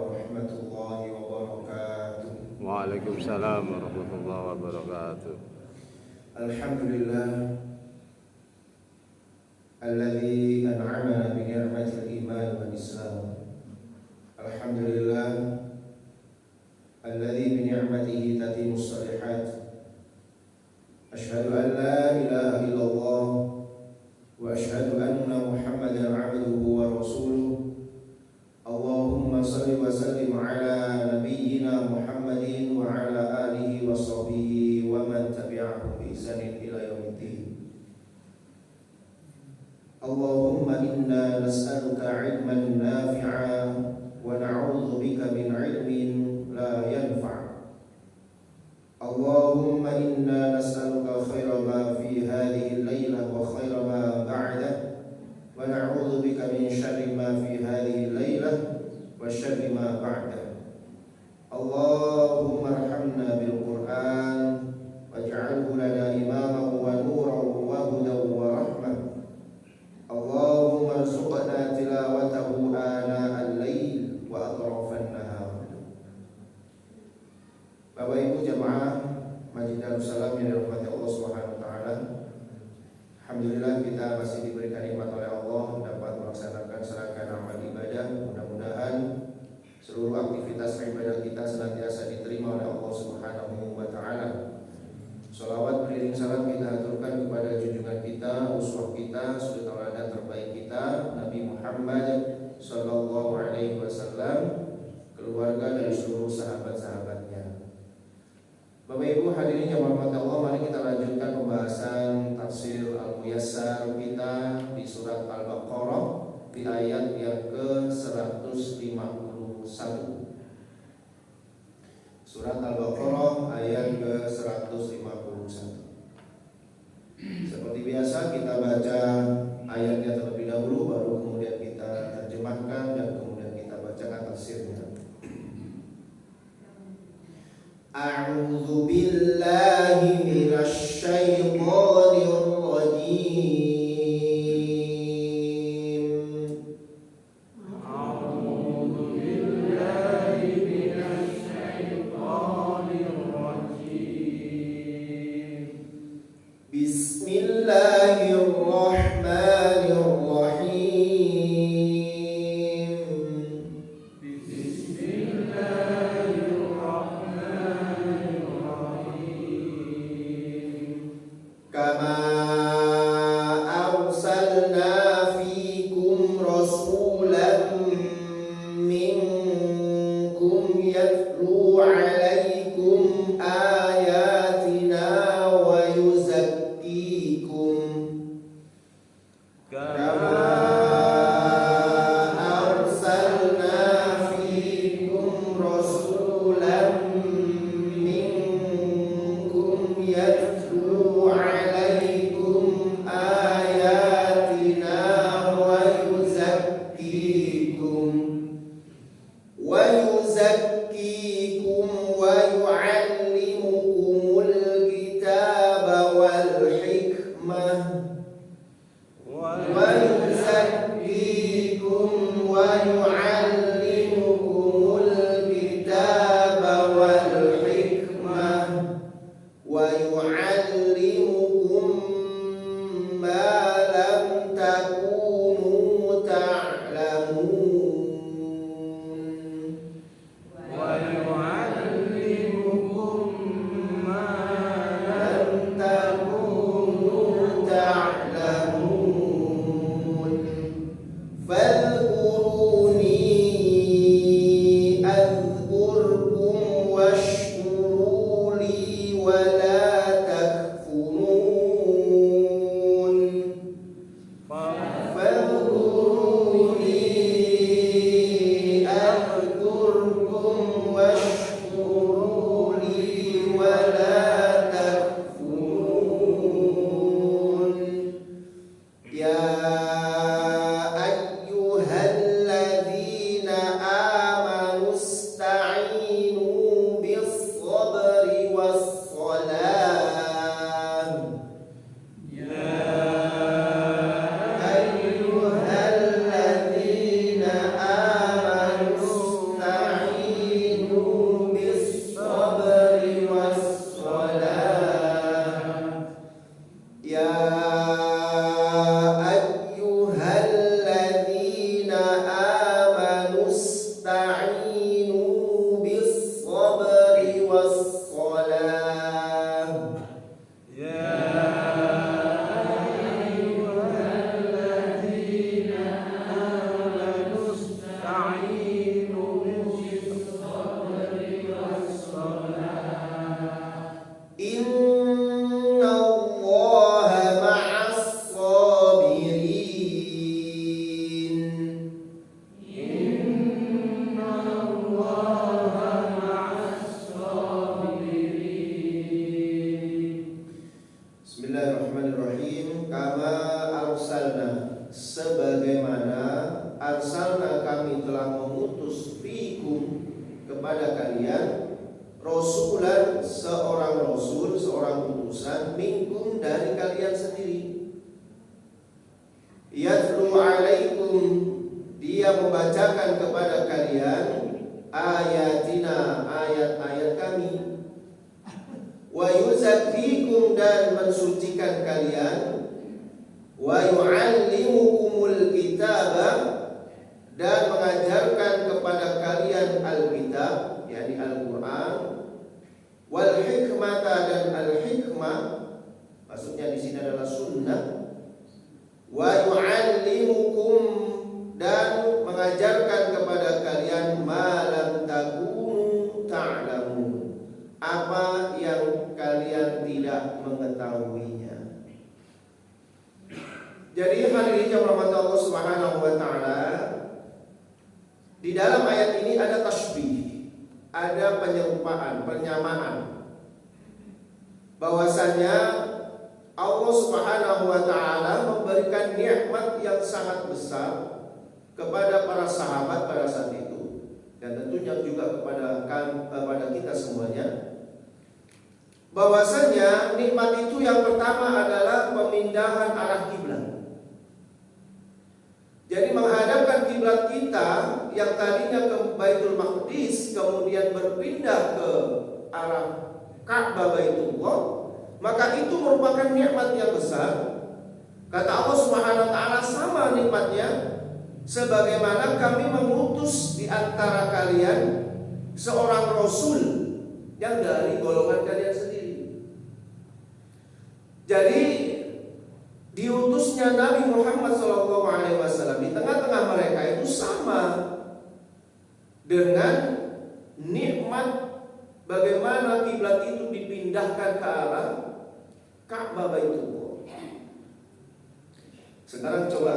warahmatullahi wabarakatuh. Waalaikumsalam warahmatullahi wabarakatuh. Alhamdulillah alladzi an'amana bi ni'matil iman wal islam. Alhamdulillah alladzi bi ni'matihi tatimmus shalihat. Asyhadu an la ilaha illallah wa asyhadu anna Muhammadan 'abduhu wa rasuluh. Allahumma salli wa sallim ala nabiyyina Muhammadin wa ala alihi wa sahbihi wa man tabi'ahum bi ihsanin ila yaumiddin. Allahumma inna nas'aluka 'ilman nafi'a wa na'udzu bika min 'ilmin la yanfa'. Allahumma inna nas'aluka khaira ma fi hadhihi al-lailah wa khaira ma ba'daha wa na'udzu bika min syarri ma fi hadhihi al-lailah wa syarri ma ba'daha. Allahumma arhamna bil Qur'an waj'alhu lana imaman wa nuran wa hudan wa rahmah. Allahumma arzuqna tilawatahu ana al-lail wa atrafan nahar. Bapak Ibu jamaah Masjid Darussalam yang dirahmati Allah Subhanahu wa taala. Alhamdulillah kita masih diberikan nikmat oleh Allah dapat melaksanakan serangkaian amal ibadah. Mudah-mudahan seluruh aktivitas ibadah kita senantiasa diterima oleh Allah Subhanahu wa taala. Shalawat beriring salam kita aturkan kepada junjungan kita, uswah kita, suri tauladan terbaik kita, Nabi Muhammad sallallahu alaihi wasallam, keluarga dan seluruh sahabat-sahabatnya. Bapak Ibu hadirin yang dirahmati Allah, mari kita lanjutkan pembahasan tafsir Al-Muyassar kita di surat Al-Baqarah di ayat yang ke-151. Surat Al-Baqarah ayat ke-151. Seperti biasa kita baca ayatnya terlebih dahulu, baru kemudian kita terjemahkan dan kemudian kita bacakan tafsirnya. A'udzu billahi minasy syaithanir rajim. ista'inu bis sabri was salah. Bismillahirrahmanirrahim. Kama arsalna, sebagaimana arsalna kami telah mengutus fikum kepada kalian rasulan, seorang rasul, seorang utusan minkum dari kalian sendiri. Yatlu alaikum, dia membacakan kepada kalian ayatina, ayat-ayat kami. Wa yuzakkikum, dan mensucikan kalian. Wa yu'allimukumul kitaba, dan mengajarkan kepada kalian Alkitab, yakni Al-Quran. Wal hikmata, dan al-hikmah, maksudnya di sini adalah sunnah. Wa yu'allimukum, dan mengajarkan kepada kalian ma lam takunu ta'lamun, apa yang kalian tidak mengetahuinya. Jadi hadirin yang dirahmati Allah Subhanahu wa taala, di dalam ayat ini ada tasbih, ada penyerupaan, penyamaan, bahwasanya Allah Subhanahu wa taala memberikan nikmat yang sangat besar kepada para sahabat pada saat itu, dan tentunya juga kepada kita semuanya, bahwasanya nikmat itu yang pertama adalah pemindahan arah kiblat. Jadi menghadapkan kiblat kita yang tadinya ke Baitul Maqdis kemudian berpindah ke arah Ka'bah Baitullah, maka itu merupakan nikmat yang besar. Kata Allah Subhanahu wa taala, sama nikmatnya sebagaimana kami mengutus di antara kalian seorang rasul yang dari golongan kalian sendiri. Jadi diutusnya Nabi Muhammad SAW di tengah-tengah mereka itu sama dengan nikmat bagaimana kiblat itu dipindahkan ke arah Ka'bah Baitullah. Sekarang coba,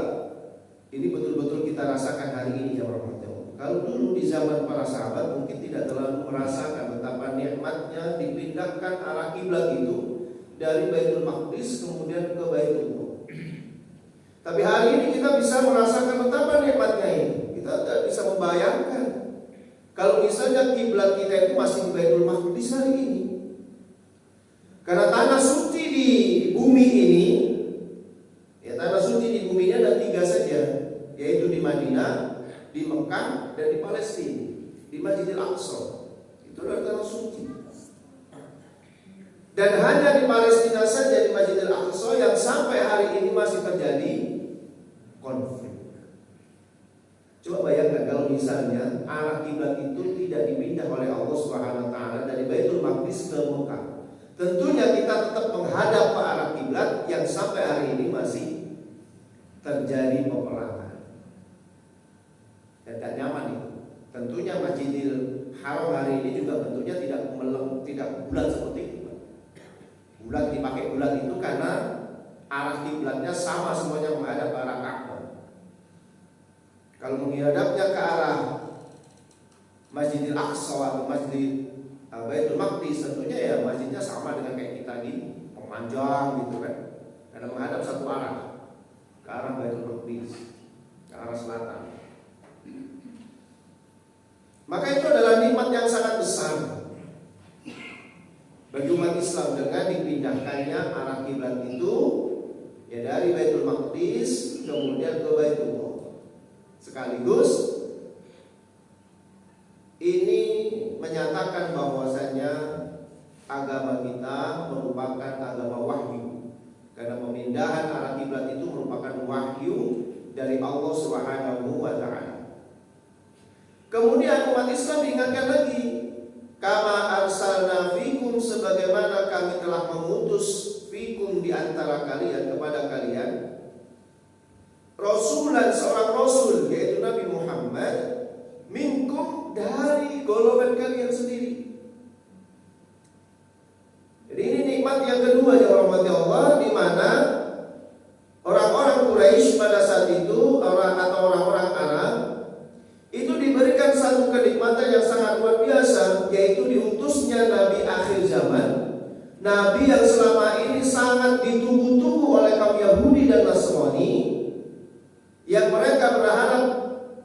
ini betul-betul kita rasakan hari ini ya rahmatullah. Kalau dulu di zaman para sahabat mungkin tidak terlalu merasakan betapa nikmatnya dipindahkan arah kiblat itu dari Baitul Maqdis kemudian ke Baitullah. Tapi hari ini kita bisa merasakan betapa nikmatnya ini. Kita tidak bisa membayangkan kalau misalnya kiblat kita itu masih di Baitul Maqdis hari ini. Karena tanah suci di bumi ini, ya tanah suci di bumi ini ada 3 saja, yaitu di Madinah, di Mekah, dan di Palestina, di Masjidil Aqsa. Itu adalah tanah suci. Dan hanya di Palestina saja, di Masjidil Aqsa, yang sampai hari ini masih terjadi konflik. Coba bayangkan kalau misalnya arah kiblat itu tidak dipindah oleh Allah Subhanahu wa taala dari Baitul Maqdis ke Mekah. Tentunya kita tetap menghadap ke arah kiblat yang sampai hari ini masih terjadi peperangan. Dan tidak nyaman itu. Tentunya Masjidil Haram hari ini juga bentuknya tidak bulat seperti itu. Bulat dipakai bulat itu karena arah kiblatnya sama semuanya menghadap ke arah Ka'bah. Kalau menghadapnya ke arah Masjidil Aqsa atau Masjid Baitul Maqdis, tentunya ya masjidnya sama dengan kayak kita di memanjang gitu kan, karena menghadap satu arah ke arah Baitul Maqdis, ke arah selatan. Maka itu adalah nikmat yang sangat besar bagi umat Islam dengan dipindahkannya arah kiblat itu ya dari Baitul Maqdis kemudian ke Baitullah. Sekaligus ini menyatakan bahwasanya agama kita merupakan agama wahyu, karena pemindahan arah kiblat itu merupakan wahyu dari Allah Subhanahu wa taala. Kemudian umat Islam diingatkan lagi, kama arsalna fikum, sebagaimana kami telah mengutus fikum di antara kalian, kepada kalian, rasulan, seorang rasul, yaitu Nabi Muhammad, minkum, dari golongan kalian sendiri. Jadi ini nikmat yang kedua ya rahmati Allah, di mana orang-orang Quraisy pada saat itu, orang-orang Arab itu diberikan satu kenikmatan yang sangat luar biasa, yaitu diutusnya Nabi akhir zaman, Nabi yang selama ini sangat ditunggu-tunggu oleh kaum Yahudi dan Nasrani, yang mereka berharap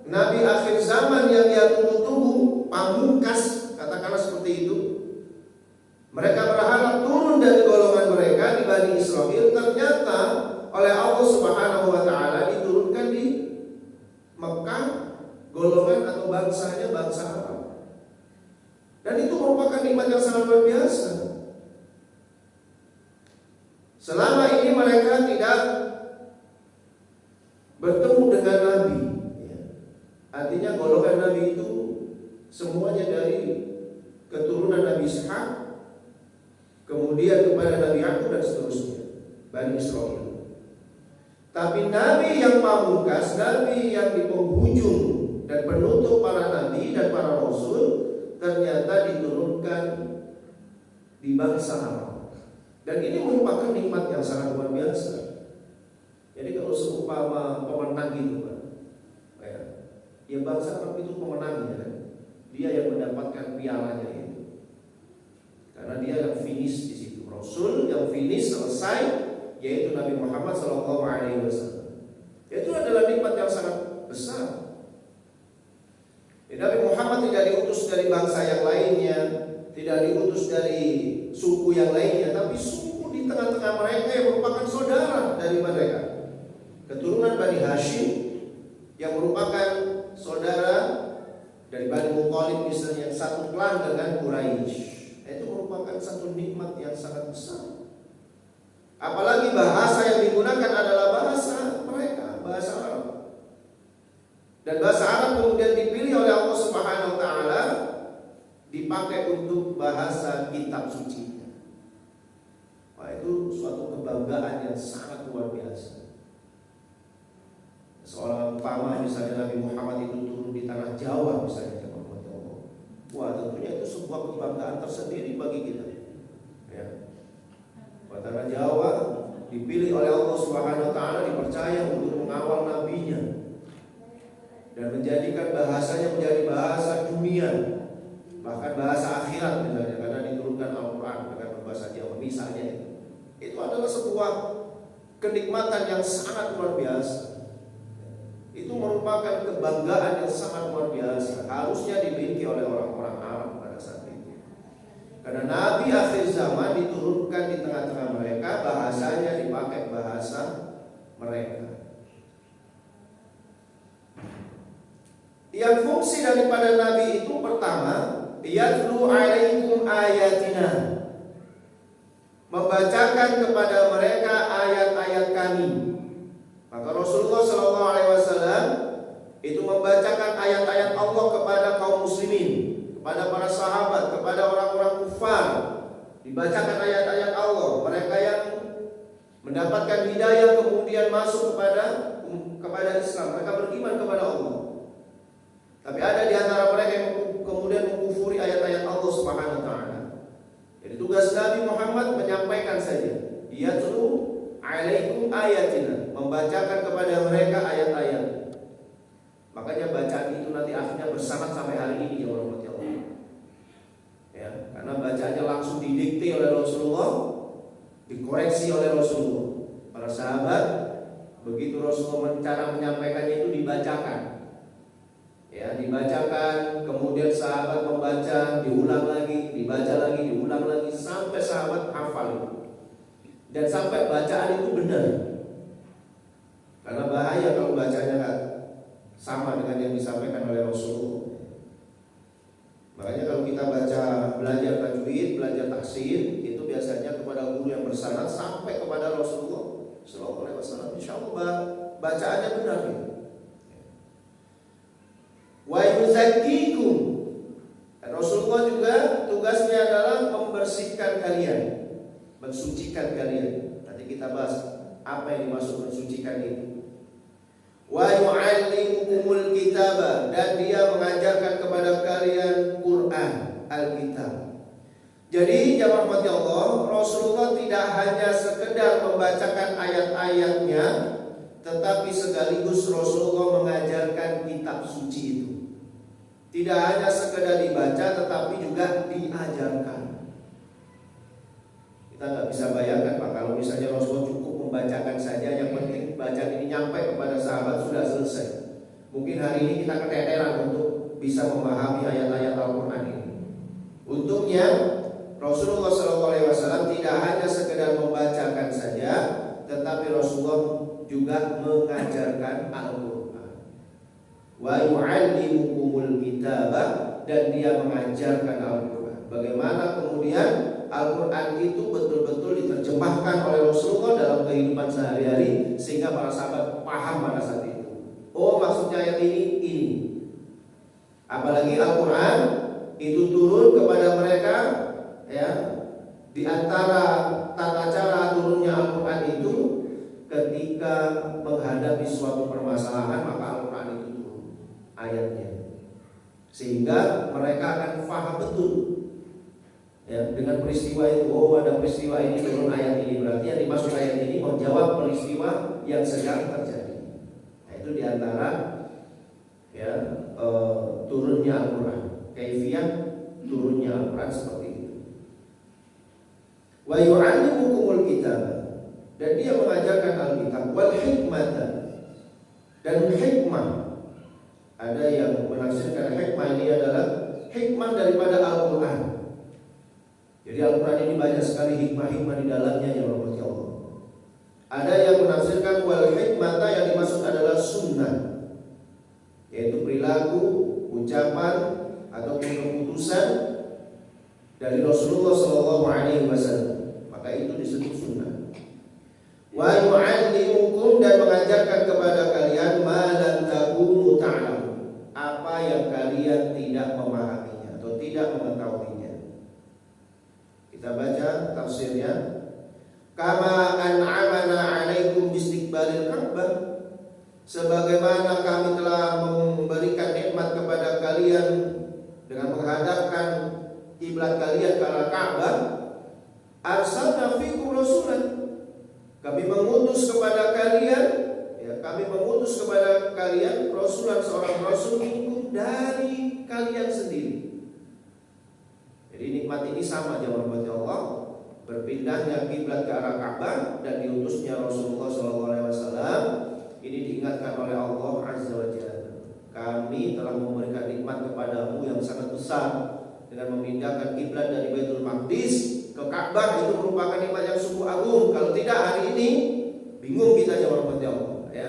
Nabi akhir zaman yang dia tunggu-tunggu, pamungkas, katakanlah seperti itu. Mereka berharap turun dari golongan mereka di Bani Israel. Ternyata oleh Allah Subhanahu wa taala diturunkan di Mekah, golongan atau bangsanya bangsa Arab. Dan itu merupakan nikmat yang sangat luar biasa. Selama ini mereka tidak bertemu dengan Nabi, artinya golongan Nabi itu semuanya dari keturunan Nabi Ishak, kemudian kepada Nabi Yakub dan seterusnya, Bani Israel. Tapi Nabi yang pamungkas, Nabi yang di penghujung dan penutup para Nabi dan para Rasul, ternyata diturunkan di bangsa Arab. Dan ini merupakan nikmat yang sangat luar biasa. Jadi kalau seumpama pemenang gitu kan, ya bangsa Arab itu pemenangnya kan? Dia yang mendapatkan pialanya itu. Karena dia yang finish di situ. Rasul yang finish selesai, yaitu Nabi Muhammad SAW. Itu adalah nikmat yang sangat besar. Nabi Muhammad tidak diutus dari bangsa yang lainnya, tidak diutus dari suku yang lainnya, tapi suku di tengah-tengah mereka yang merupakan saudara dari mereka. Keturunan Bani Hashim yang merupakan saudara dari Bani Muthalib misalnya, yang satu klan dengan Quraisy. Itu merupakan satu nikmat yang sangat besar. Apalagi bahasa yang digunakan adalah bahasa mereka, bahasa Arab. Dan bahasa Arab kemudian dipilih oleh Allah Subhanahu wa taala dipakai untuk bahasa kitab suci. Wah, itu suatu kebanggaan yang sangat luar biasa. Seorang umpama misalnya Nabi Muhammad itu turun di tanah Jawa misalnya, wah tentunya itu sebuah kebanggaan tersendiri bagi kita. Ya. Tanah Jawa dipilih oleh Allah Subhanahu wa taala, dipercaya untuk mengawal nabinya dan menjadikan bahasanya menjadi bahasa dunia, bahkan bahasa akhirat misalnya, karena diturunkan Al-Quran dengan bahasa Jawa misalnya. Itu adalah sebuah kenikmatan yang sangat luar biasa. Itu merupakan kebanggaan yang sangat luar biasa, harusnya dimiliki oleh orang-orang Arab pada saat itu. Karena Nabi akhir zaman diturunkan di tengah-tengah mereka, bahasanya dipakai bahasa mereka. Yang fungsi daripada Nabi itu pertama, yatlu alaikum ayatina, membacakan kepada mereka ayat-ayat kami. Maka Rasulullah SAW itu membacakan ayat-ayat Allah kepada kaum muslimin, kepada para sahabat, kepada orang-orang kufar. Dibacakan ayat-ayat Allah, mereka yang mendapatkan hidayah kemudian masuk kepada Islam, mereka beriman kepada Allah. Tapi ada di antara mereka yang kemudian mengkufuri ayat-ayat Allah Subhanahu wa taala. Jadi tugas Nabi Muhammad menyampaikan saja, yatlu alaikum ayatina, membacakan kepada mereka ayat-ayat. Makanya bacaan itu nanti akhirnya bersanad sampai hari ini ya Allah. Ya, karena bacaannya langsung didikte oleh Rasulullah, dikoreksi oleh Rasulullah. Para sahabat begitu Rasulullah cara menyampaikannya itu dibacakan. Ya, dibacakan, kemudian sahabat membaca, diulang lagi, dibaca lagi, diulang lagi, sampai sahabat hafal itu. Dan sampai bacaan itu benar. Karena bahaya kalau bacanya kan sama dengan yang disampaikan oleh Rasulullah. Makanya kalau kita belajar tajwid, belajar tahsin, itu biasanya kepada guru yang bersanad sampai kepada Rasulullah sallallahu alaihi wasallam. Insyaallah bacaannya benar. Wa yuzakkikum. Rasulullah juga tugasnya adalah membersihkan kalian, mensucikan kalian. Nanti kita bahas apa yang dimaksud mensucikan itu. Wa yu'allimukumul kitaba, dan dia mengajarkan kepada kalian Quran, Alkitab. Jadi jamaah rahmati Allah, Rasulullah tidak hanya sekedar membacakan ayat-ayatnya, tetapi sekaligus Rasulullah mengajarkan kitab suci itu. Tidak hanya sekedar dibaca, tetapi juga diajarkan. Kita nggak bisa bayangkan Pak, kalau misalnya Rasulullah cukup membacakan saja, yang penting bacaan ini nyampe kepada sahabat sudah selesai. Mungkin hari ini kita keteteran untuk bisa memahami ayat-ayat Al-Quran ini. Untuknya Rasulullah SAW tidak hanya sekedar membacakan saja, tetapi Rasulullah juga mengajarkan Al-Quran. Wa yu'allimukumul kitaba, dan dia mengajarkan Al-Quran. Bagaimana kemudian Al-Quran itu betul-betul diterjemahkan oleh Rasulullah dalam kehidupan sehari-hari, sehingga para sahabat paham pada saat itu. Oh, maksudnya ayat ini. Apalagi Al-Quran itu turun kepada mereka, ya, di antara tata cara turunnya Al-Quran itu ketika menghadapi suatu permasalahan, maka Al-Quran itu turun ayatnya, sehingga mereka akan paham betul, ya, dengan peristiwa itu. Oh, ada peristiwa ini turun ayat ini, berarti yang dimaksud ayat ini menjawab peristiwa yang sedang terjadi. Nah, itu diantara ya turunnya Al-Quran, kaifiyah turunnya Al-Quran seperti itu. Wa yu'allimukumul kitab, dan dia mengajarkan Alkitab, wal hikmata, dan hikmah. Ada yang menafsirkan hikmah ini adalah hikmah daripada Al-Quran. Jadi Al-Quran ini banyak sekali hikmah-hikmah di dalamnya, ya Allah. Ada yang menafsirkan wal hikmata, yang dimaksud adalah sunnah, yaitu perilaku, ucapan ataupun keputusan dari Rasulullah SAW. Maka itu disebut sunnah. Wa yu'allimukum, dan mengajarkan kepada kalian ma lam takunu ta'lamun, apa yang kalian tidak memahaminya atau tidak mengetahuinya. Kita baca tafsirnya. Kama an'amana 'alaikum bistiqbalil Ka'bah, sebagaimana kami telah memberikan nikmat kepada kalian dengan menghadapkan kiblat kalian ke arah Ka'bah. Arsalna fikum rasulan, kami mengutus kepada kalian, ya, kami mengutus kepada kalian rasulan, seorang rasul minkum, dari kalian sendiri. Jadi nikmat ini sama, jamaah Allah, berpindahnya kiblat ke arah Ka'bah dan diutusnya Rasulullah SAW. Ini diingatkan oleh Allah Azza wa Jalla. Kami telah memberikan nikmat kepadamu yang sangat besar dengan memindahkan kiblat dari Baitul Maqdis ke Ka'bah. Itu merupakan nikmat yang sungguh agung. Kalau tidak, hari ini bingung kita, jawab Allah, ya.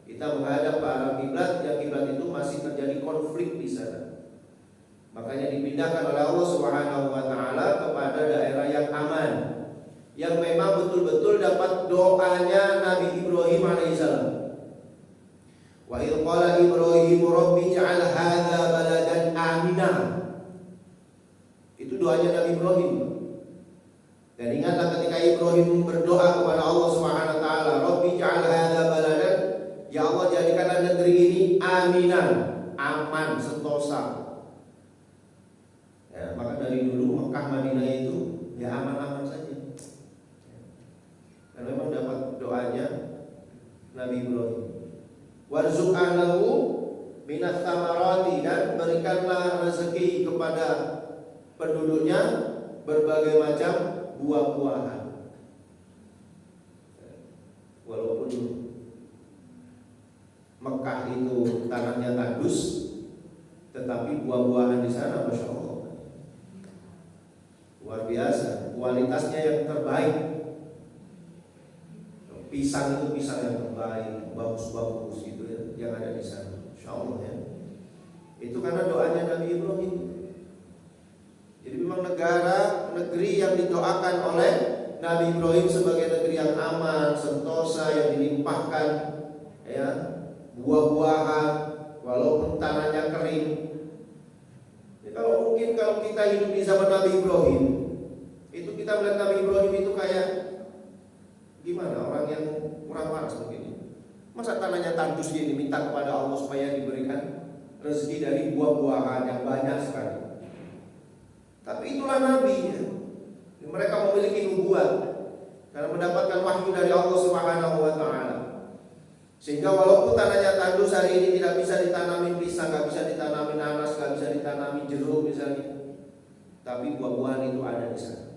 Kita menghadap ke arah kiblat, yang kiblat itu masih terjadi konflik di sana. Makanya dipindahkan oleh Allah Subhanahu wa taala kepada daerah yang aman, yang memang betul-betul dapat doanya Nabi Ibrahim alaihissalam. Wa idh qala Ibrahim rabbi ja'al hadza baladan amina. Itu doanya Nabi Ibrahim. Dan ingatlah ketika Ibrahim berdoa kepada Allah Subhanahu wa taala, rabbi ja'al hadza baladan, ya Allah jadikanlah negeri ini aminan, aman, sentosa. Ya, maka dari dulu Mekah Madinah itu ya aman-aman saja. Dan memang dapat doanya Nabi Ibrahim. Warzuq ahlahu minat thamarati, dan berikanlah rezeki kepada penduduknya berbagai macam buah-buahan. Walaupun Mekah itu tanahnya tandus, tetapi buah-buahan di sana Masya Allah luar biasa, kualitasnya yang terbaik. Pisang itu pisang yang terbaik, bagus-bagus gitu ya, yang ada di sana, Insya Allah ya. Itu karena doanya Nabi Ibrahim. Jadi memang negeri yang didoakan oleh Nabi Ibrahim sebagai negeri yang aman, sentosa, yang dilimpahkan ya buah-buahan, walaupun tanahnya kering, mungkin kalau kita hidup di zaman Nabi Ibrahim, itu kita melihat Nabi Ibrahim itu kayak gimana, orang yang kurang waras begini. Masa tanahnya tandus gini minta kepada Allah supaya diberikan rezeki dari buah-buahan yang banyak sekali. Tapi itulah Nabi ya. Mereka memiliki nubuat karena mendapatkan wahyu dari Allah Subhanahu wa taala. Sehingga walaupun tanahnya tandus hari ini tidak bisa ditanamin pisang, nggak bisa ditanamin nanas, nggak bisa ditanamin jeruk misalnya, tapi buah-buahan itu ada di sana.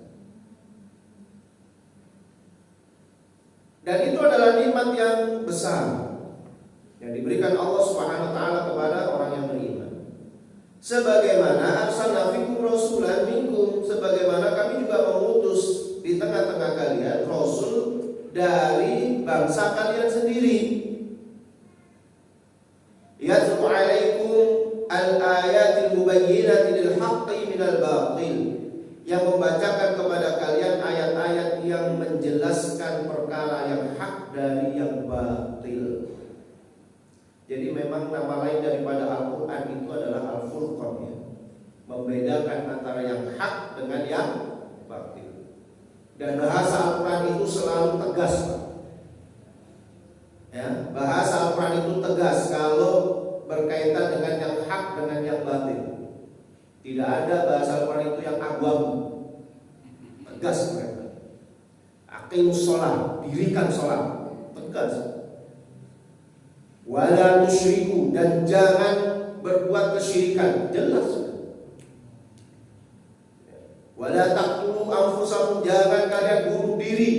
Dan itu adalah nikmat yang besar yang diberikan Allah Subhanahu wa taala kepada orang yang beriman. Sebagaimana arsalna fikum rasulan minkum, sebagaimana kami juga mengutus di tengah-tengah kalian rasul dari bangsa kalian sendiri. Yatlu alaikum al-ayatil mubayyinati lil haqqi minal batil, yang membacakan kepada kalian ayat-ayat yang menjelaskan perkara yang hak dari yang batil. Jadi memang nama lain daripada Al-Quran itu adalah Al-Furqan ya. Membedakan antara yang hak dengan yang batil. Dan bahasa Al-Quran itu selalu tegas ya, bahasa Al-Quran itu tegas kalau berkaitan dengan yang hak dengan yang batil. Tidak ada bahasa Al-Quran itu yang abu-abu. Tegas mereka. Aqimus sholat, dirikan sholat, tegas. Wala tusyriku, dan jangan berbuat kesyirikan, jelas. Wala taqtulu anfusakum, jangan kalian bunuh diri,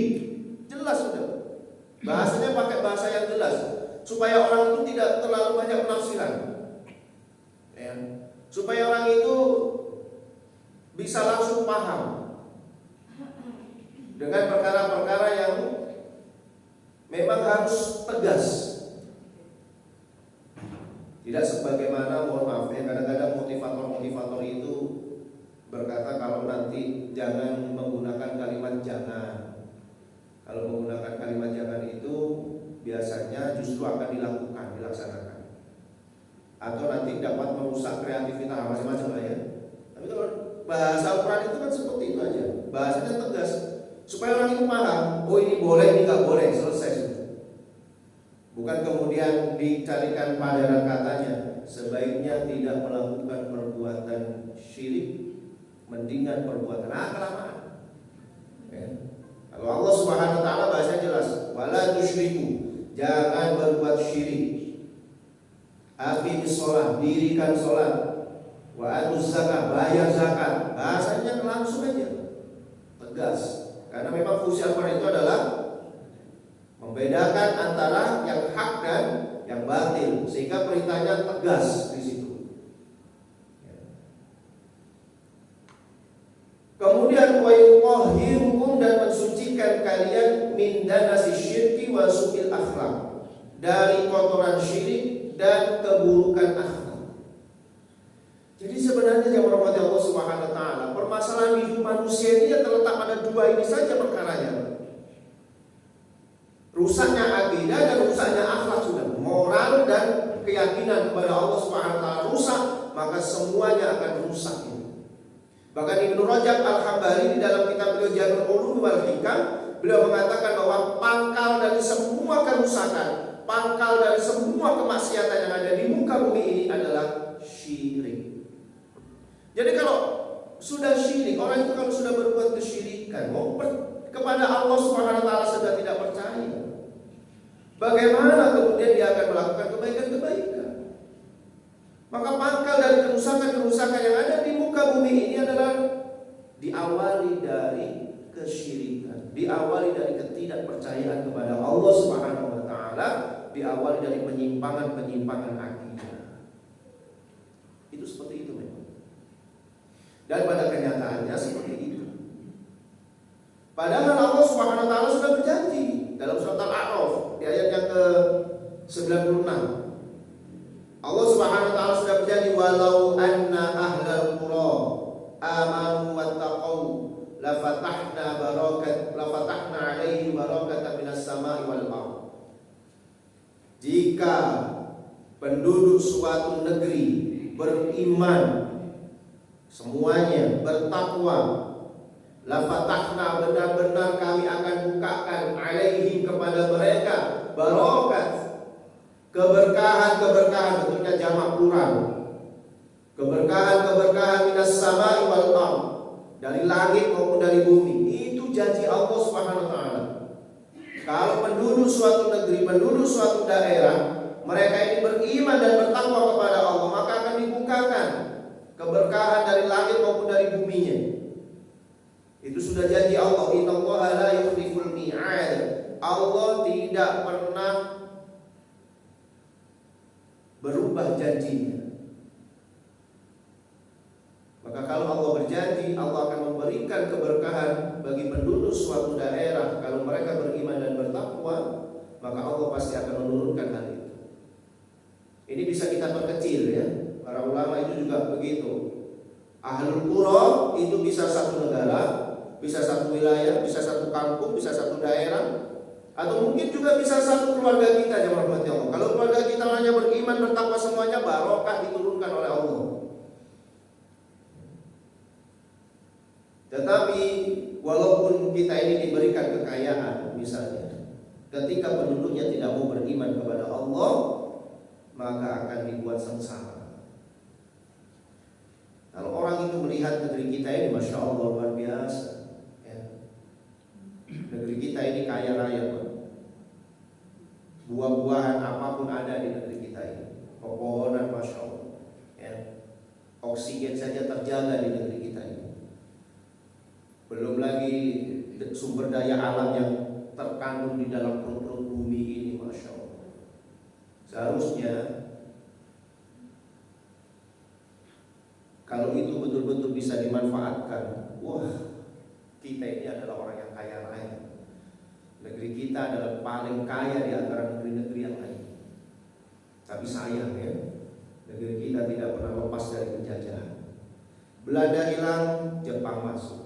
jelas sudah. Bahasanya pakai bahasa yang jelas supaya orang itu tidak terlalu banyak penafsiran ya. Supaya orang itu bisa langsung paham dengan perkara-perkara yang memang harus tegas. Tidak sebagaimana, mohon maaf ya, kadang-kadang motivator-motivator itu berkata kalau nanti jangan menggunakan kalimat jangan. Kalau menggunakan kalimat jangan itu biasanya justru akan dilaksanakan. Atau nanti dapat merusak kreativitas, macam-macam lah ya. Tapi kalau bahasa Al-Quran itu kan seperti itu aja. Bahasanya tegas supaya orang itu paham, oh ini boleh, ini nggak boleh, selesai sudah. Bukan kemudian dicarikan padanan katanya, sebaiknya tidak melakukan perbuatan syirik, mendingan perbuatan kelamaan. Ya. Kalau Allah Subhanahu wa taala bahasanya jelas, wala tusyriku, jangan berbuat syirik. Aqimis shalah, dirikan salat. Wa atuz zakah, bayar zakat. Bahasanya langsung aja. Tegas. Karena memang fungsi Al-Quran itu adalah membedakan antara yang hak dan yang batil, sehingga perintahnya tegas di situ. Kemudian wa yuqahhirukum, dan mensucikan kalian min danasi syirki wa su'il akhlak, dari kotoran syirik dan keburukan akhlak. Jadi sebenarnya yang merahmati Allah Subhanahu wa taala, permasalahan hidup manusia ini terletak pada dua ini saja perkaranya. Rusaknya akidah dan rusaknya akhlak sudah. Moral dan keyakinan kepada Allah Subhanahu wa taala rusak, maka semuanya akan rusak. Bahkan Ibnu Rajab Al-Hambali di dalam kitab beliau Jami'ul Ulum wal Hikam, beliau mengatakan bahwa pangkal dari semua kerusakan, pangkal dari semua kemaksiatan yang ada di muka bumi ini adalah syirik. Jadi kalau sudah syirik, orang itu kalau sudah berbuat kesyirikan, kepada Allah Subhanahu wa taala sudah tidak percaya, bagaimana kemudian dia akan melakukan kebaikan-kebaikan? Maka pangkal dari kerusakan-kerusakan yang ada di muka bumi ini adalah diawali dari kesyirikan, diawali dari ketidakpercayaan kepada Allah Subhanahu wa taala, diawali dari penyimpangan-penyimpangan akidah. Itu seperti itu memang. Dan pada kenyataannya seperti itu. Padahal Allah Subhanahu wa taala sudah berjanji dalam surat Al-A'raf di ayat yang ke-96. Allah Subhanahu wa taala sudah berjanji, walau anna ahlal qura amanu wattaqau la fatahna alaihi barakatan minas sama'i wal ardh. Jika penduduk suatu negeri beriman semuanya bertakwa. La fatahna, benar-benar kami akan bukakan alaihim kepada mereka barokat, keberkahan-keberkahan, bentuknya jamak plural. Keberkahan-keberkahan minas sama'i wal ardh, dari langit maupun dari bumi. Itu janji Allah Subhanahu wa taala. Kalau penduduk suatu negeri, penduduk suatu daerah, mereka ini beriman dan bertakwa kepada Allah, maka akan dibukakan keberkahan dari langit maupun dari buminya. Itu sudah janji Allah. Innallaha la yukhliful mi'ad. Allah tidak pernah berubah janjinya. Maka kalau Allah berjanji, Allah akan memberikan keberkahan bagi penduduk suatu daerah. Kalau mereka beriman dan bertakwa, maka Allah pasti akan menurunkan hal itu. Ini bisa kita perkecil ya. Para ulama itu juga begitu. Ahlul Qura itu bisa satu negara, bisa satu wilayah, bisa satu kampung, bisa satu daerah, atau mungkin juga bisa satu keluarga kita, jemaah rahmati Allah. Kalau keluarga kita hanya beriman bertakwa semuanya, barokah diturunkan oleh Allah. Tetapi walaupun kita ini diberikan kekayaan, misalnya, ketika penduduknya tidak mau beriman kepada Allah, maka akan dibuat sengsara. Kalau orang itu melihat negeri kita ini, masya Allah luar biasa, ya. Negeri kita ini kaya raya, buah-buahan apapun ada di negeri kita ini, pepohonan masya Allah, ya. Oksigen saja terjaga di negeri kita ini. Belum lagi sumber daya alam yang terkandung di dalam perut-perut bumi ini, masya Allah. Seharusnya kalau itu betul-betul bisa dimanfaatkan, wah, kita ini adalah orang yang kaya raya. Negeri kita adalah paling kaya di antara negeri-negeri yang lain. Tapi sayang ya, negeri kita tidak pernah lepas dari penjajahan. Belanda hilang, Jepang masuk.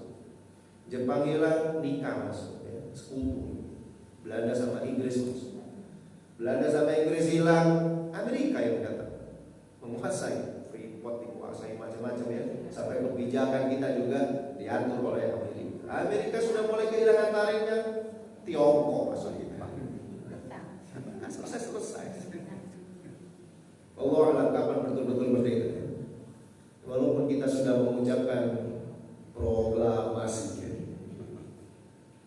Jepang hilang, nikah masuk, ya, sekutu. Belanda sama Inggris masuk. Belanda sama Inggris hilang, Amerika yang datang menguasai. Freeport dikuasai macam-macam ya. Sampai kebijakan kita juga diatur oleh Amerika. Amerika sudah mulai kehilangan tariknya, Tiongkok masuk Jepang. Selesai. Allah alam kapan betul-betul merdeka. Walaupun kita sudah mengucapkan proklamasi,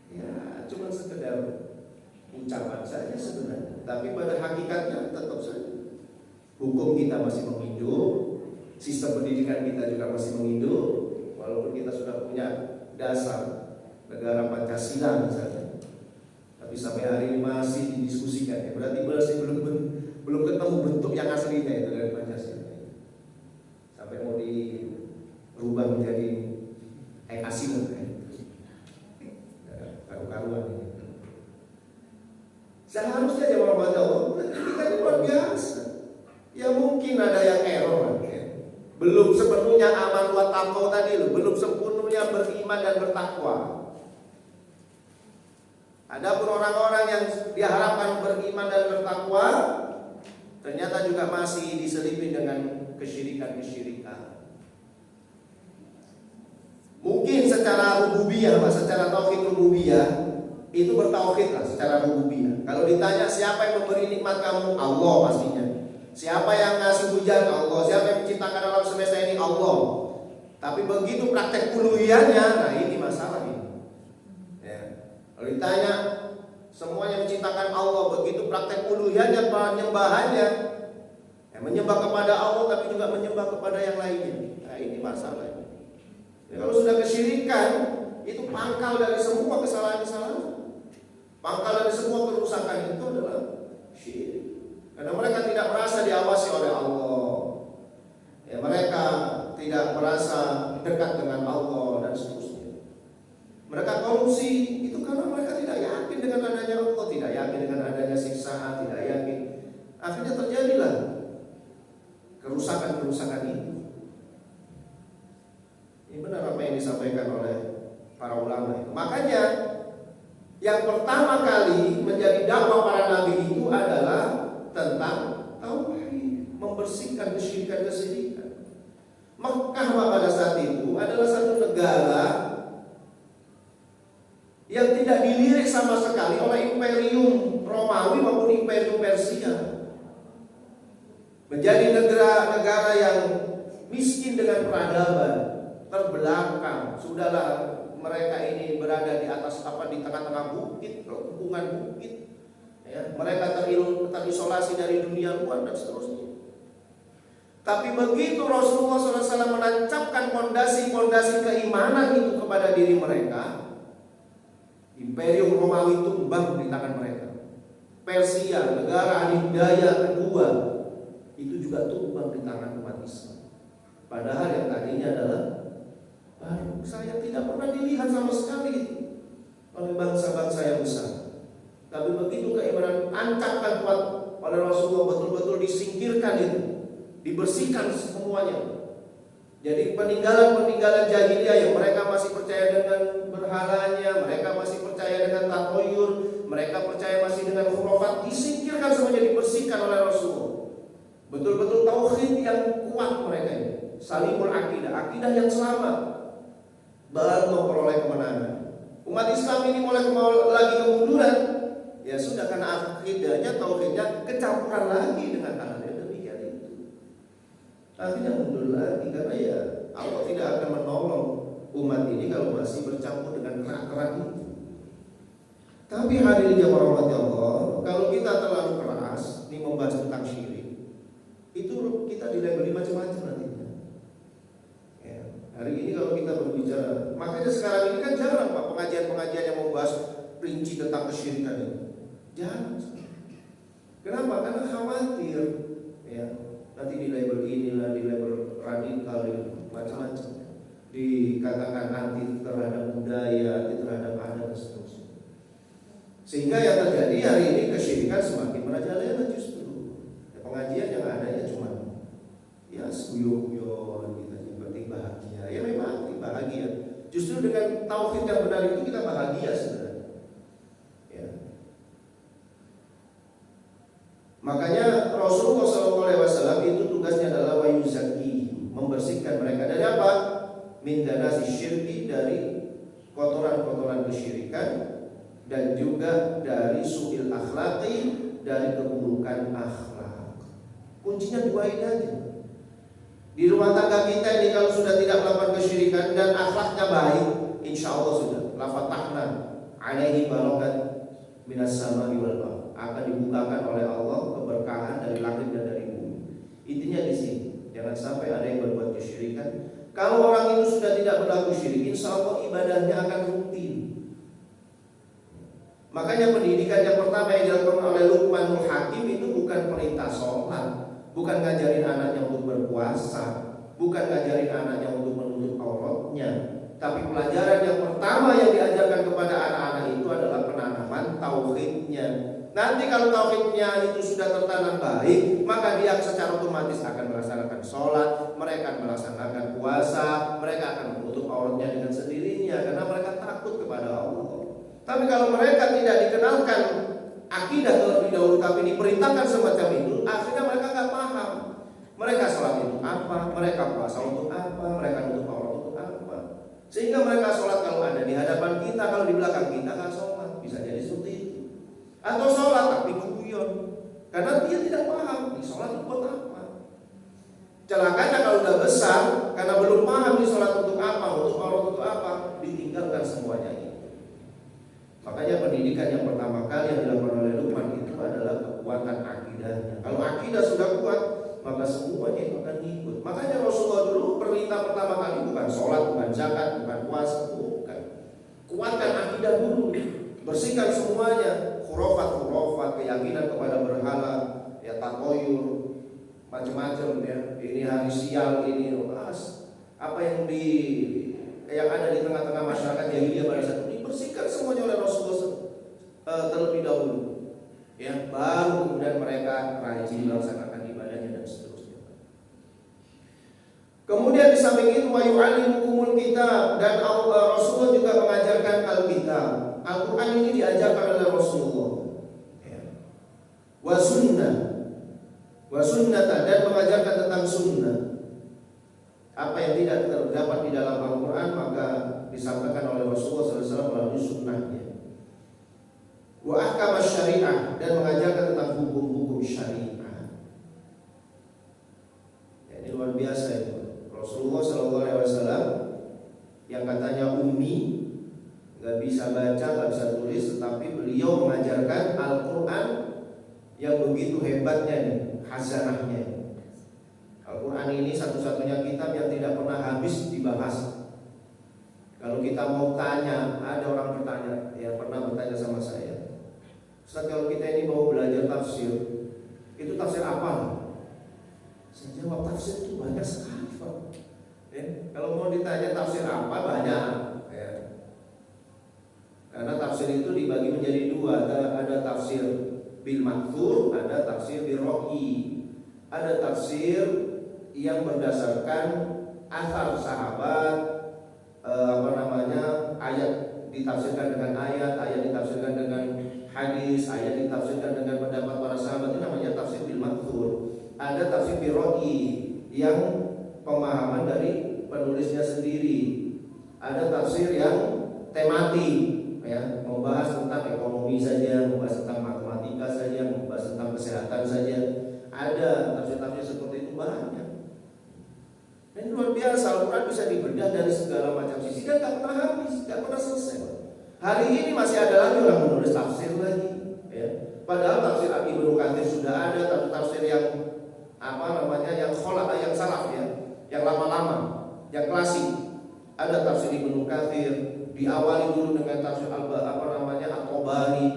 ya cuma sekedar ucapan saja sebenarnya. Tapi pada hakikatnya tetap saja hukum kita masih menghidup, sistem pendidikan kita juga masih menghidup. Walaupun kita sudah punya dasar negara Pancasila misalnya, tapi sampai hari ini masih didiskusikan ya. Berarti belum ketemu bentuk yang aslinya itu dari Pancasila. Sampai mau dirubah menjadi Asing karu-karuan ini. Seharusnya jemaah rahmat Allah, kita ini luar biasa. Ya mungkin ada yang error ya. Belum sepenuhnya aman wa taqwa tadi loh, belum sepenuhnya beriman dan bertakwa. Adapun orang-orang yang diharapkan beriman dan bertakwa, ternyata juga masih diselipi dengan kesyirikan-kesyirikan. Mungkin secara rububiyah, secara tauhid rububiyah itu bertauhid lah secara rububiyah. Kalau ditanya siapa yang memberi nikmat kamu, Allah pastinya. Siapa yang ngasih hujan, Allah. Siapa yang menciptakan alam semesta ini, Allah. Tapi begitu praktek uluhiyahnya, nah ini masalah ini. Ya. Kalau ditanya semua yang menciptakan Allah, begitu praktek uluhiyahnya, penyembahannya, ya, menyembah kepada Allah tapi juga menyembah kepada yang lainnya. Nah ini masalah. Ya, kalau sudah kesyirikan, itu pangkal dari semua kesalahan-kesalahan. Pangkal dari semua kerusakan itu adalah syirik. Karena mereka tidak merasa diawasi oleh Allah. Ya, mereka tidak merasa dekat dengan Allah dan seterusnya. Mereka korupsi itu karena mereka tidak yakin dengan adanya Allah, tidak yakin dengan adanya siksaan, tidak yakin. Akhirnya terjadilah kerusakan-kerusakan ini. Ini benar apa yang disampaikan oleh para ulama itu. Makanya yang pertama kali menjadi dakwah para nabi itu adalah tentang tauhid, membersihkan kesyirikan-kesyirikan. Mekah pada saat itu adalah satu negara yang tidak dilirik sama sekali oleh Imperium Romawi maupun Imperium Persia. Menjadi negara yang miskin dengan peradaban, terbelakang. Sudahlah, mereka ini berada di atas di tengah-tengah bukit, lengkungan bukit. Ya, mereka terisolasi dari dunia luar dan seterusnya. Tapi begitu Rasulullah SAW menancapkan fondasi-fondasi keimanan itu kepada diri mereka, Imperium Romawi tumbang di tangan mereka. Persia, negara adidaya kedua, itu juga tumbang di tangan umat Islam. Padahal yang tadinya adalah bangsa yang tidak pernah dilihat sama sekali itu oleh bangsa-bangsa yang besar. Tapi begitu keimanan ancapkan kuat oleh Rasulullah, betul-betul disingkirkan itu, dibersihkan semuanya. Jadi peninggalan-peninggalan jahiliyah yang mereka masih percaya dengan berhalanya, mereka masih percaya dengan tatoyur, mereka percaya masih dengan khurafat, disingkirkan semuanya, dibersihkan oleh Rasulullah. Betul-betul tauhid yang kuat mereka ini, salimul akidah yang selamat, baru memperoleh kemenangan. Umat Islam ini mulai lagi kemunduran, ya sudah, karena akidahnya, tauhidnya kecampuran lagi dengan hal yang demikian itu. Akhirnya mundur lagi, karena ya Allah tidak akan menolong umat ini kalau masih bercampur dengan kerak-kerak itu. Tapi hadirin yang dirahmati Allah, kalau kita terlalu keras ini membahas tentang syirik, itu kita dilabeli macam-macam nantinya. Ya, hari ini kalau kita berbicara, makanya sekarang ini kan jarang Pak pengajian-pengajian yang membahas rinci tentang kesyirikan ini. Jarang. Kenapa? Karena khawatir, ya, nanti di label inilah, di label radikal, macam-macam, dikatakan anti terhadap budaya, anti terhadap adat dan seterusnya. Sehingga yang terjadi hari ini kesyirikan semakin merajalela justru. Ya, pengajian yang adanya cuma ya guyon-guyon, kita yang penting bahagia. Ya memang bahagia. Justru dengan tauhid yang benar itu kita bahagia sebenarnya. Ya. Makanya Rasulullah SAW itu tugasnya adalah wayuzaki, membersihkan mereka dari apa? Min danasi syirki, dari kotoran-kotoran kesyirikan, dan juga dari su'il akhlaqi, dari keburukan akhlak. Kuncinya dua ini aja. Di rumah tangga kita ini kalau sudah tidak melakukan kesyirikan dan akhlaknya baik, insya Allah sudah la fatahna alaihi barakat minas sama'i wal ardh, akan dibukakan oleh Allah keberkahan dari langit dan dari bumi. Intinya di sini, jangan sampai ada yang berbuat kesyirikan. Kalau orang itu sudah tidak berlaku syirik, insya Allah ibadahnya akan rutin. Makanya pendidikan yang pertama yang dilakukan oleh Luqmanul Hakim itu bukan perintah sholat, bukan ngajarin anaknya untuk berpuasa, bukan ngajarin anaknya untuk menutup auratnya, tapi pelajaran yang pertama yang diajarkan kepada anak-anak itu adalah penanaman tauhidnya. Nanti kalau tauhidnya itu sudah tertanam baik, maka dia secara otomatis akan melaksanakan sholat, mereka akan melaksanakan puasa, mereka akan menutup auratnya dengan sendirinya karena mereka takut kepada Allah. Tapi kalau mereka tidak dikenalkan akidah terlebih dahulu, tapi diperintahkan semacam itu, akhirnya mereka nggak paham. Mereka sholat itu apa, mereka puasa untuk apa, mereka nutup aurat untuk apa. Sehingga mereka sholat kalau ada di hadapan kita, kalau di belakang kita nggak sholat, bisa jadi seperti itu. Atau sholat tapi guyon, karena dia tidak paham di sholat itu buat apa. Celakanya kalau udah besar, karena belum paham di sholat untuk apa, untuk aurat untuk apa, ditinggalkan semuanya ini. Makanya pendidikan yang pertama kali yang dilakukan oleh Luqman itu adalah kekuatan akidahnya. Kalau akidah sudah kuat, maka semuanya itu akan ikut. Makanya Rasulullah dulu perintah pertama kali bukan sholat, bukan zakat, bukan puasa, bukan. Kuatkan akidah dulu, bersihkan semuanya, khurafat, keyakinan kepada berhala, ya tatoyur, macam-macam ya. Ini hari sial, ini apa yang ada di tengah-tengah masyarakat jahiliyah pada saat itu dibersihkan semuanya oleh Rasulullah terlebih dahulu. Ya, baru kemudian mereka rajin melaksanakan ibadahnya dan seterusnya. Kemudian di samping itu wa yu'allimukumul kitab, dan Rasulullah juga mengajarkan Alkitab. Al-Quran ini diajarkan oleh Rasulullah. Ya. Wa sunnah, dan mengajarkan tentang sunnah. Apa yang tidak terdapat di dalam Al-Quran maka disampaikan oleh Rasulullah SAW melalui sunnahnya. Wa ahkam syariah, dan mengajarkan tentang hukum-hukum syariah. Ya, ini luar biasa itu. Rasulullah SAW yang katanya ummi, nggak bisa baca, nggak bisa tulis, tetapi beliau mengajarkan Al-Quran yang begitu hebatnya nih, khazanahnya. Al-Quran ini satu-satunya kitab yang tidak pernah habis dibahas. Kalau kita mau tanya, ada orang bertanya, yang pernah bertanya sama saya, Ustaz, kalau kita ini mau belajar tafsir, itu tafsir apa? Saya jawab, tafsir itu banyak sekali, Pak. Ya, kalau mau ditanya tafsir apa, banyak. Ya. Karena tafsir itu dibagi menjadi dua, ada tafsir bil ma'thur, ada tafsir bil ro'i. Ada tafsir yang berdasarkan asar sahabat, ayat ditafsirkan dengan ayat ditafsirkan dengan hadis, ayat ditafsirkan dengan pendapat para sahabat, itu namanya tafsir bil ma'thur. Ada tafsir bil ro'i yang pemahaman dari penulisnya sendiri. Ada tafsir yang tematik, ya, membahas tentang ekonomi saja, membahas tentang matematika saja, membahas tentang kesehatan saja. Ada tafsir-tafsir seperti itu banyak. Dan luar biasa, Al-Quran bisa dibedah dari segala macam sisi dan gak pernah habis, gak pernah selesai. Hari ini masih ada lagi orang menulis tafsir lagi, ya. Padahal tafsir Ibnu Katsir sudah ada, tapi tafsir yang yang kholak, yang salaf, ya, yang lama-lama, yang klasik. Ada tafsir Ibnu Katsir, diawali dulu dengan tafsir At-Tabari,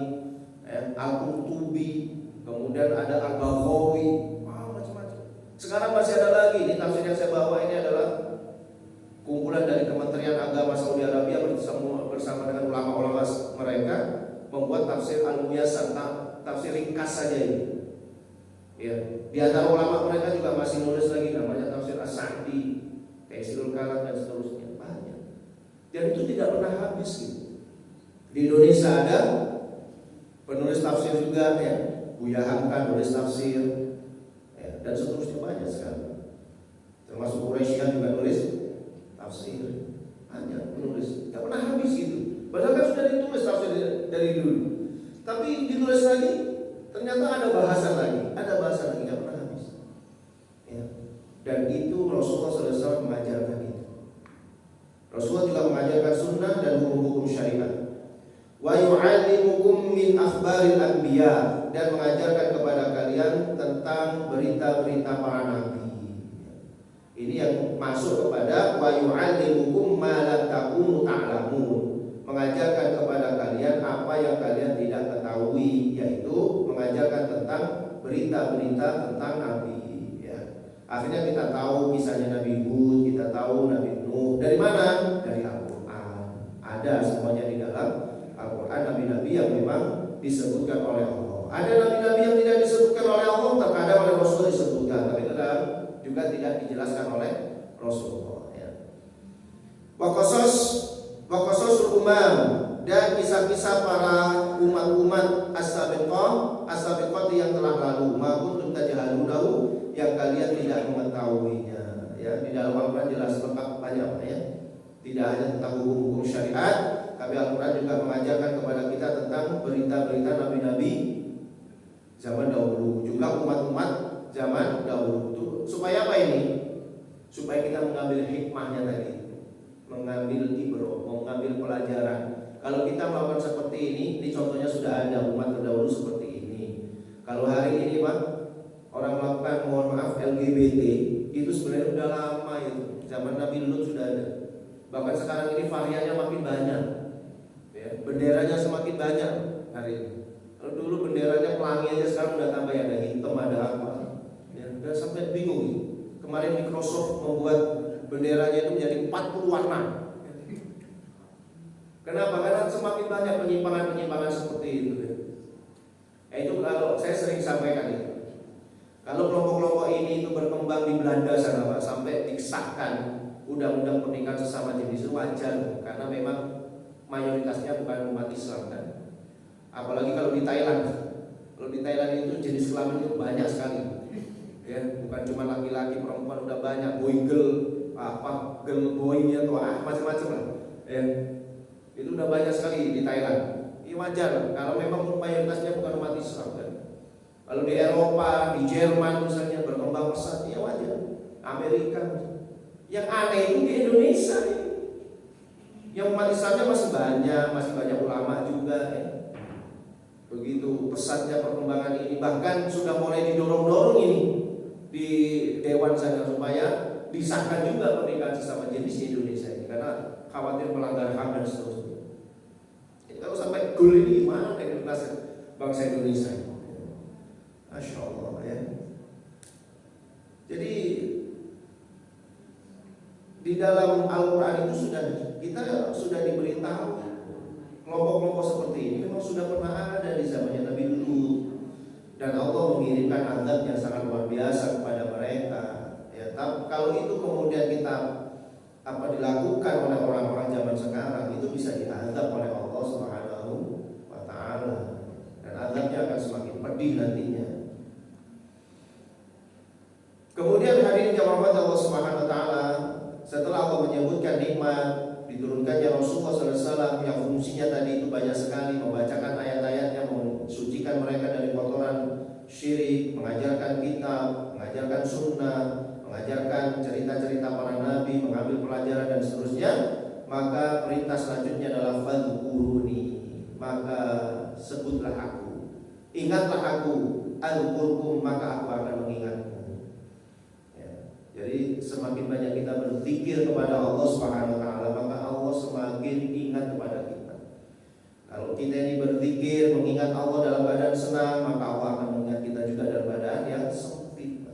Al-Qurtubi, kemudian ada Al-Baghawi, macam-macam. Sekarang masih ada lagi. Ini tafsir yang saya bawa ini adalah kumpulan dari Kementerian Agama Saudi Arabia bersama dengan ulama-ulama mereka membuat tafsir Al-Muyassar, tafsir ringkas saja ini. Ya, di antara ulama mereka juga masih nulis lagi namanya tafsir As-Sa'di, Taisirul Kalam dan seterusnya, banyak. Dan itu tidak pernah habis gitu. Di Indonesia ada penulis tafsir juga, ya, Buya Hamka nulis tafsir, ya, dan seterusnya banyak sekali. Termasuk Quraisy juga nulis tafsir, banyak penulis, tidak pernah habis gitu. Padahal kan sudah ditulis tafsir dari dulu, tapi ditulis lagi, ternyata ada bahasan lagi, tidak pernah habis. Ya. Dan itu Rasulullah SAW mengajarkan itu. Rasulullah juga mengajarkan sunnah dan hukum-hukum syariat. Wa yu'allimukum min akhbaril anbiya, dan mengajarkan kepada kalian tentang berita-berita para nabi. Ini yang masuk kepada wa yu'allimukum ma lam takunu ta'lamun, mengajarkan kepada kalian apa yang kalian tidak ketahui, yaitu mengajarkan tentang berita-berita tentang nabi, ya. Akhirnya kita tahu misalnya Nabi Hud, kita tahu Nabi Nuh, dari mana? Dari Al-Qur'an. Ada semuanya di dalam Al-Quran, nabi-nabi yang memang disebutkan oleh Allah. Ada nabi-nabi yang tidak disebutkan oleh Allah, terkadang oleh Rasul disebutkan, tapi kadang juga tidak dijelaskan oleh Rasulullah, ya. Waqasasul umam, dan kisah-kisah para umat-umat as-sabiqah yang telah lalu, maupun tajhalunahu, yang kalian tidak mengetahuinya, ya. Di dalam Al-Quran jelas lengkap banyak, ya. Tidak hanya tentang hukum-hukum syariat, tapi Al-Quran juga mengajarkan kepada kita tentang berita-berita nabi-nabi zaman dahulu, juga umat-umat zaman dahulu. Itu supaya apa ini? Supaya kita mengambil hikmahnya tadi, mengambil ibroh, mengambil pelajaran. Kalau kita melakukan seperti ini contohnya sudah ada umat terdahulu seperti ini. Kalau hari ini, Pak, orang melakukan, mohon maaf, LGBT, itu sebenarnya sudah lama itu. Zaman Nabi Lut sudah ada. Bahkan sekarang ini variannya makin banyak, ya, benderanya semakin banyak hari ini. Kalau dulu benderanya pelangi aja, sekarang udah tambah, ada hitam, ada apa, ya, udah sampai bingung. Kemarin Microsoft membuat benderanya itu menjadi 40 warna. Kenapa? Karena semakin banyak penyimpangan-penyimpangan seperti itu, ya. Itu kalau saya sering sampaikan itu. Kalau kelompok-kelompok ini itu berkembang di Belanda sana, Pak, sampai disahkan undang-undang pernikahan sesama jenis, wajar, karena memang mayoritasnya bukan umat Islam, kan. Apalagi kalau di Thailand. Kalau di Thailand itu jenis kelamin itu banyak sekali, ya, bukan cuma laki-laki, perempuan udah banyak, boygirl, apa gelboy atau macam-macam lah. Itu udah banyak sekali di Thailand. Ini wajar kalau memang mayoritasnya bukan umat Islam kan. Kalau di Eropa, di Jerman misalnya berkembang pesat, ya wajar. Amerika. Yang aneh itu di Indonesia. Yang umat Islamnya masih banyak ulama juga. Begitu pesatnya perkembangan ini, bahkan sudah mulai didorong-dorong ini di Dewan sana supaya disahkan juga pernikahan sesama jenis di Indonesia ini karena khawatir melanggar HAM dan seterusnya. Kalau sampai goal ini mana integritas bangsa Indonesia? Masya Allah ya. Jadi di dalam Al-Quran itu kita sudah diberitahu kelompok-kelompok seperti ini memang sudah pernah ada di zamannya Nabi Lut, dan Allah mengirimkan azab yang sangat luar biasa kepada mereka. Ya, kalau itu kemudian kita dilakukan oleh orang-orang zaman sekarang, itu bisa diazab oleh Allah Subhanahu wa Ta'ala, dan azabnya akan semakin pedih nantinya. Kemudian hadirin yang dirahmati Allah Subhanahu wa Ta'ala, setelah Allah menyebutkan nikmat diturunkannya Rasulullah SAW yang fungsinya tadi itu banyak sekali, membacakan ayat-ayatnya, mensucikan mereka dari kotoran syirik, mengajarkan kitab, mengajarkan sunnah, mengajarkan cerita-cerita para nabi, mengambil pelajaran dan seterusnya, maka perintah selanjutnya adalah fadhkuruni, maka sebutlah aku, ingatlah aku, azkurkum, maka aku akan mengingatmu. Jadi semakin banyak kita berzikir kepada Allah Subhanahu wa Ta'ala, maka Allah semakin ingat kepada kita. Kalau kita ini berzikir mengingat Allah dalam keadaan senang, maka Allah akan mengingat kita juga dalam keadaan yang sempit.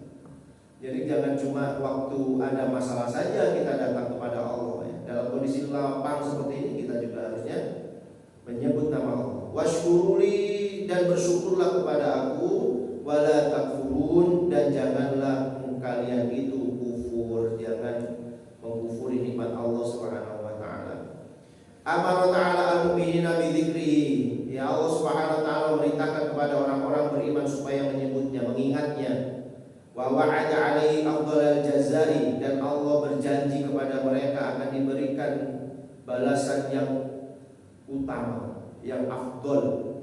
Jadi jangan cuma waktu ada masalah saja kita datang kepada Allah ya. Dalam kondisi lapang seperti ini kita juga harusnya menyebut nama Allah. Washkuruli, dan bersyukurlah kepada aku, wala takfurun, dan janganlah kalian itu kufur, jangan mengkufuri nikmat Allah Subhanahu wa Ta'ala. Amara Ta'ala al-mu'minina bi dzikrihi, ya Allah Subhanahu wa Ta'ala memerintahkan kepada orang-orang beriman supaya menyebutnya, mengingatnya. Wa wa'ada 'alaihi afdhalal jazai, dan Allah berjanji kepada mereka akan diberikan balasan yang utama, yang afdal.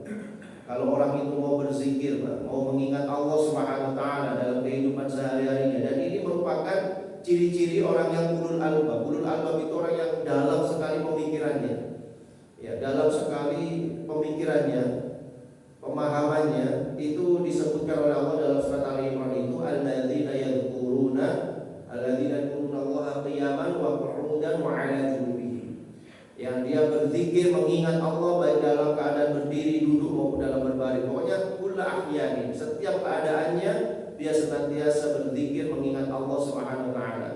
Kalau orang itu mau berzikir, mau mengingat Allah Subhanahu wa Ta'ala dalam kehidupan sehari-harinya, dan ini merupakan ciri-ciri orang yang ulul albab. Ulul albab itu orang yang dalam sekali pemikirannya, ya, dalam sekali pemikirannya, pemahamannya. Itu disebutkan oleh Allah dalam surat Al-Imran itu, alladzina yadhkuruna Allaha qiyaman wa qu'udan wa 'ala junubihim, yang dia berzikir mengingat Allah baik dalam keadaan berdiri, duduk maupun dalam berbaring. Pokoknya kulla ahyani, setiap keadaannya dia senantiasa berzikir mengingat Allah Subhanahu wa Ta'ala.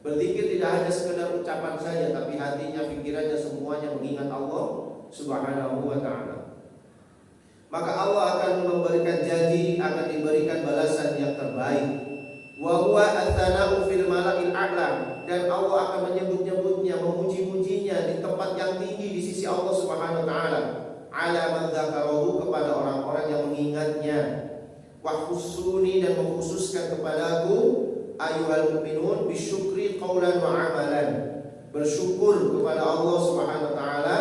Berzikir tidak hanya sekedar ucapan saja, tapi hatinya, pikirannya, semuanya mengingat Allah Subhanahu wa Ta'ala. Maka Allah akan memberikan janji, akan diberikan balasan yang terbaik. Wa huwa at-thana'u fil mala'il a'la, dan Allah akan menyebut-nyebutnya, memuji-mujinya di tempat yang tinggi di sisi Allah Subhanahu wa Ta'ala, ala man dzakarahu, kepada orang-orang yang mengingatnya. Wa khusuni, dan mengkhususkan kepadaku, ayyuhal mu'minun, bisyukri qaulan wa amalan, bersyukur kepada Allah Subhanahu wa Ta'ala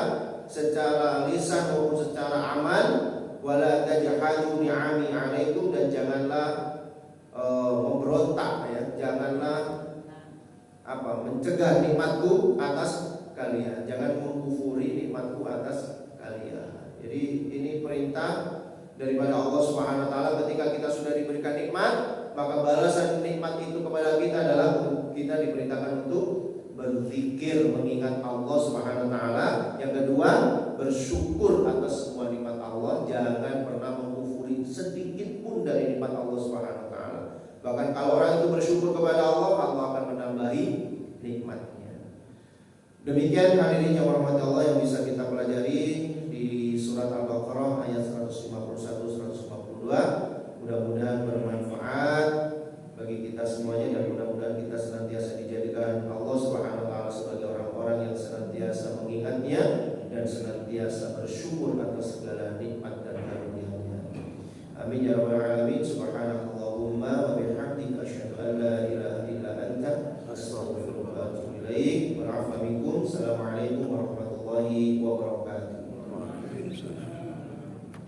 secara lisan maupun secara amal. Wala tajhadu ni'ami 'alaikum, dan janganlah memberontak ya, janganlah mencegah nikmatku atas kalian, jangan mengkufuri nikmatku atas kalian. Jadi ini perintah daripada Allah Subhanahu wa Ta'ala. Ketika kita sudah diberikan nikmat, maka balasan nikmat itu kepada kita adalah kita diperintahkan untuk berzikir mengingat Allah Subhanahu wa Ta'ala. Yang kedua, bersyukur atas semua nikmat Allah, jangan pernah mengkufuri sedikit pun dari nikmat Allah Subhanahu wa Ta'ala. Bahkan kalau orang itu bersyukur kepada Allah, Allah akan menambahi nikmatnya. Demikian hadirin yang dirahmati Allah yang bisa kita pelajari di surat Al-Baqarah ayat 151-152. Mudah-mudahan bermanfaat bagi kita semuanya, dan mudah-mudahan kita senantiasa dijadikan Allah Subhanahu wa Ta'ala sebagai orang-orang yang senantiasa mengingatnya dan senantiasa bersyukur atas segala nikmat dan karunia-Nya. Amin ya rabbal alamin. Subhanallahi